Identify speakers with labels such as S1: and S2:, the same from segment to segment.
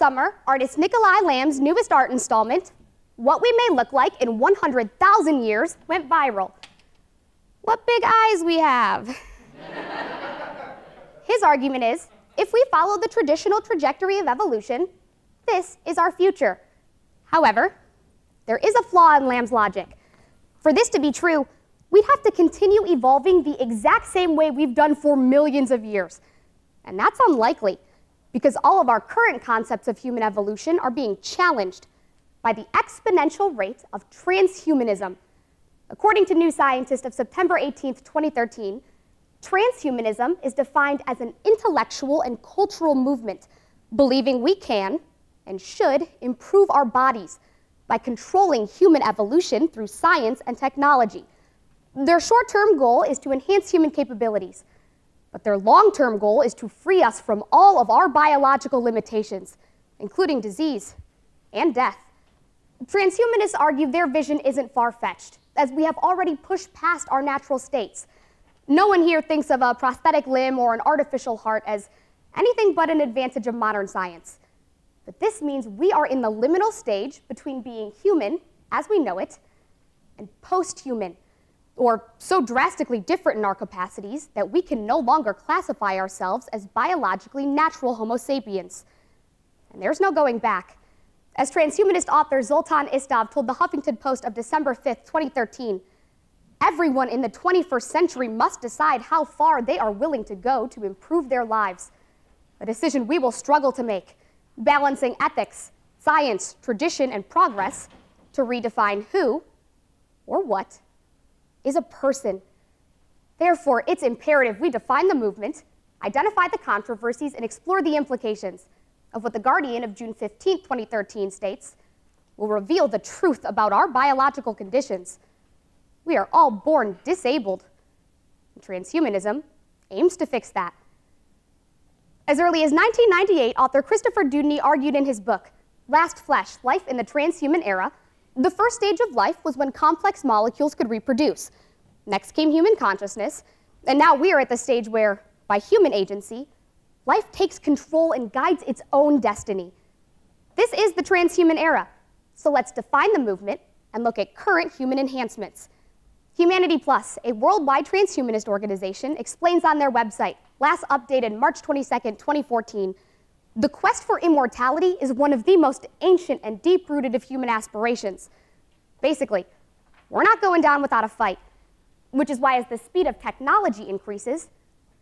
S1: summer, artist Nikolai Lamb's newest art installment, What We May Look Like in 100,000 Years, went viral. What big eyes we have. His argument is, if we follow the traditional trajectory of evolution, this is our future. However, there is a flaw in Lamb's logic. For this to be true, we'd have to continue evolving the exact same way we've done for millions of years. And that's unlikely, because all of our current concepts of human evolution are being challenged by the exponential rate of transhumanism. According to New Scientist of September 18, 2013, transhumanism is defined as an intellectual and cultural movement believing we can and should improve our bodies by controlling human evolution through science and technology. Their short-term goal is to enhance human capabilities, but their long-term goal is to free us from all of our biological limitations, including disease and death. Transhumanists argue their vision isn't far-fetched, as we have already pushed past our natural states. No one here thinks of a prosthetic limb or an artificial heart as anything but an advantage of modern science. But this means we are in the liminal stage between being human, as we know it, and post-human, or so drastically different in our capacities that we can no longer classify ourselves as biologically natural Homo sapiens. And there's no going back. As transhumanist author Zoltan Istov told the Huffington Post of December 5, 2013, everyone in the 21st century must decide how far they are willing to go to improve their lives, a decision we will struggle to make, balancing ethics, science, tradition, and progress to redefine who, or what, is a person. Therefore, it's imperative we define the movement, identify the controversies, and explore the implications of what The Guardian of June 15, 2013 states, will reveal the truth about our biological conditions. We are all born disabled. Transhumanism aims to fix that. As early as 1998, author Christopher Dudney argued in his book, Last Flesh, Life in the Transhuman Era, the first stage of life was when complex molecules could reproduce. Next came human consciousness, and now we are at the stage where, by human agency, life takes control and guides its own destiny. This is the transhuman era, so let's define the movement and look at current human enhancements. Humanity Plus, a worldwide transhumanist organization, explains on their website, last updated March 22, 2014, the quest for immortality is one of the most ancient and deep-rooted of human aspirations. Basically, we're not going down without a fight, which is why as the speed of technology increases,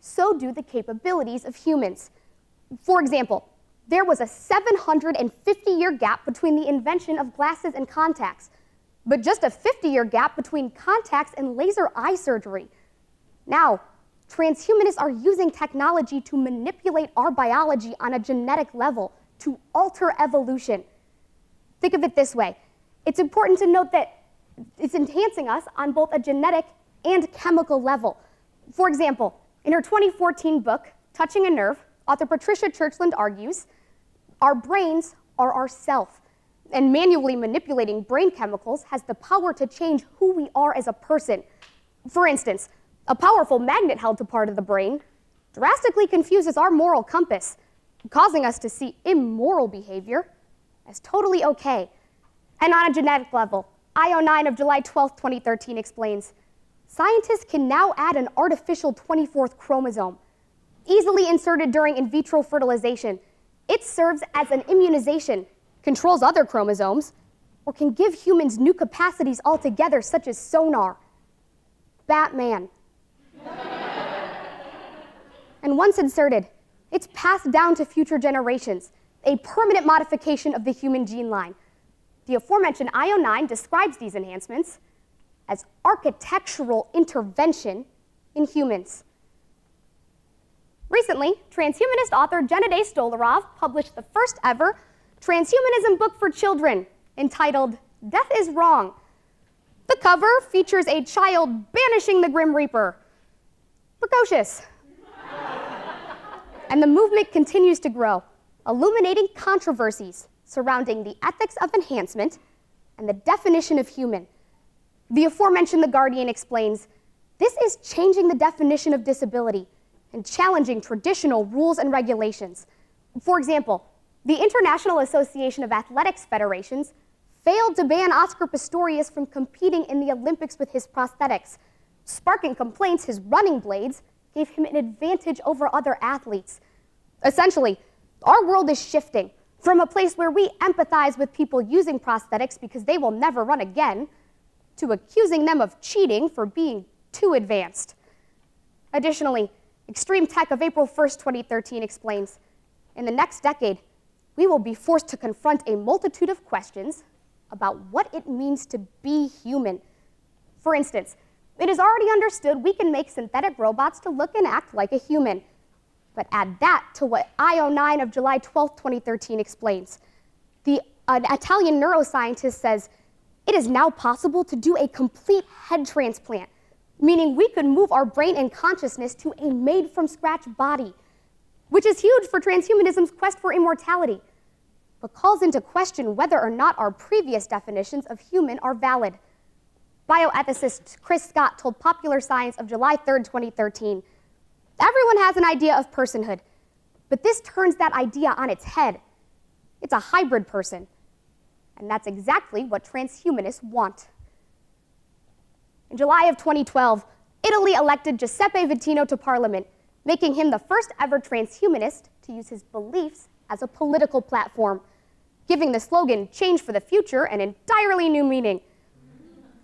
S1: so do the capabilities of humans. For example, there was a 750-year gap between the invention of glasses and contacts, but just a 50-year gap between contacts and laser eye surgery. Now, transhumanists are using technology to manipulate our biology on a genetic level, to alter evolution. Think of it this way. It's important to note that it's enhancing us on both a genetic and chemical level. For example, in her 2014 book, Touching a Nerve, author Patricia Churchland argues, our brains are our self, and manually manipulating brain chemicals has the power to change who we are as a person. For instance, a powerful magnet held to part of the brain drastically confuses our moral compass, causing us to see immoral behavior as totally okay. And on a genetic level, IO9 of July 12, 2013 explains, scientists can now add an artificial 24th chromosome, easily inserted during in vitro fertilization. It serves as an immunization, controls other chromosomes, or can give humans new capacities altogether, such as sonar. Batman. And once inserted, it's passed down to future generations, a permanent modification of the human gene line. The aforementioned IO9 describes these enhancements as architectural intervention in humans. Recently, transhumanist author Gennady Stolarov published the first ever transhumanism book for children entitled Death is Wrong. The cover features a child banishing the Grim Reaper. Precocious. And the movement continues to grow, illuminating controversies surrounding the ethics of enhancement and the definition of human. The aforementioned The Guardian explains, this is changing the definition of disability and challenging traditional rules and regulations. For example, The International Association of Athletics Federations failed to ban Oscar Pistorius from competing in the Olympics with his prosthetics, sparking complaints his running blades gave him an advantage over other athletes. Essentially, our world is shifting from a place where we empathize with people using prosthetics because they will never run again, to accusing them of cheating for being too advanced. Additionally, Extreme Tech of April 1st, 2013 explains, in the next decade, we will be forced to confront a multitude of questions about what it means to be human. For instance, it is already understood we can make synthetic robots to look and act like a human. But add that to what IO9 of July 12, 2013 explains. An Italian neuroscientist says, it is now possible to do a complete head transplant, meaning we could move our brain and consciousness to a made-from-scratch body, which is huge for transhumanism's quest for immortality, but calls into question whether or not our previous definitions of human are valid. Bioethicist Chris Scott told Popular Science of July 3, 2013, everyone has an idea of personhood, but this turns that idea on its head. It's a hybrid person, and that's exactly what transhumanists want. In July of 2012, Italy elected Giuseppe Vittino to parliament, making him the first ever transhumanist to use his beliefs as a political platform, giving the slogan "Change for the Future" an entirely new meaning.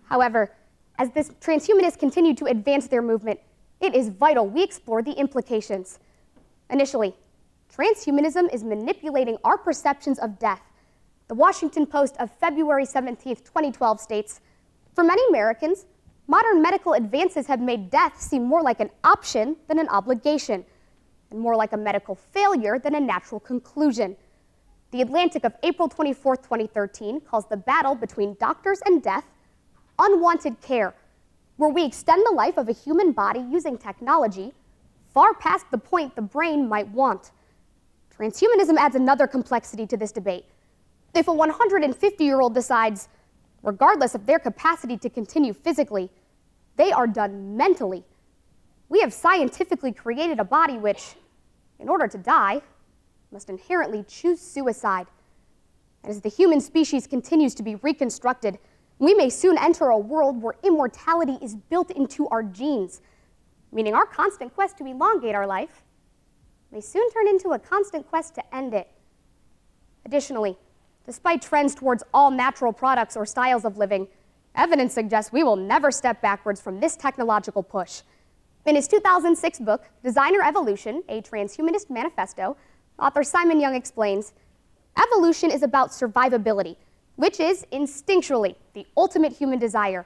S1: However, as this transhumanists continue to advance their movement, it is vital we explore the implications. Initially, transhumanism is manipulating our perceptions of death. The Washington Post of February 17, 2012 states, for many Americans, modern medical advances have made death seem more like an option than an obligation, and more like a medical failure than a natural conclusion. The Atlantic of April 24, 2013 calls the battle between doctors and death unwanted care, where we extend the life of a human body using technology far past the point the brain might want. Transhumanism adds another complexity to this debate. If a 150-year-old decides, regardless of their capacity to continue physically, they are done mentally, we have scientifically created a body which, in order to die, must inherently choose suicide. And as the human species continues to be reconstructed, we may soon enter a world where immortality is built into our genes, meaning our constant quest to elongate our life may soon turn into a constant quest to end it. Additionally, despite trends towards all natural products or styles of living, evidence suggests we will never step backwards from this technological push. In his 2006 book, Designer Evolution, a Transhumanist Manifesto, author Simon Young explains, evolution is about survivability, which is instinctually the ultimate human desire.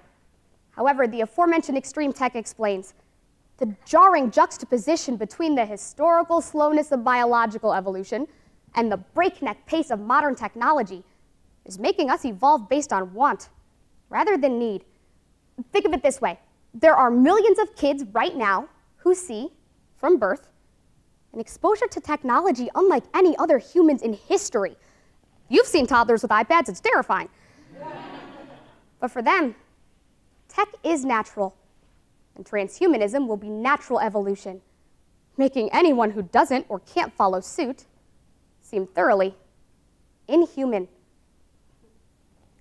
S1: However, the aforementioned Extreme Tech explains, the jarring juxtaposition between the historical slowness of biological evolution and the breakneck pace of modern technology is making us evolve based on want rather than need. Think of it this way. There are millions of kids right now who see, from birth, an exposure to technology unlike any other humans in history. You've seen toddlers with iPads, it's terrifying. But for them, tech is natural, and transhumanism will be natural evolution, making anyone who doesn't or can't follow suit seem thoroughly inhuman.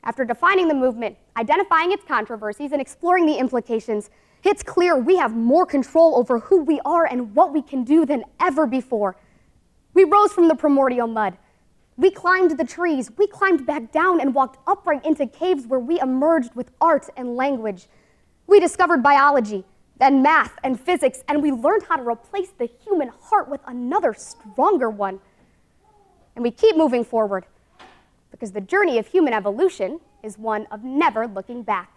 S1: After defining the movement, identifying its controversies, and exploring the implications, it's clear we have more control over who we are and what we can do than ever before. We rose from the primordial mud. We climbed the trees. We climbed back down and walked upright into caves where we emerged with art and language. We discovered biology, then math and physics, and we learned how to replace the human heart with another stronger one. And we keep moving forward, because the journey of human evolution is one of never looking back.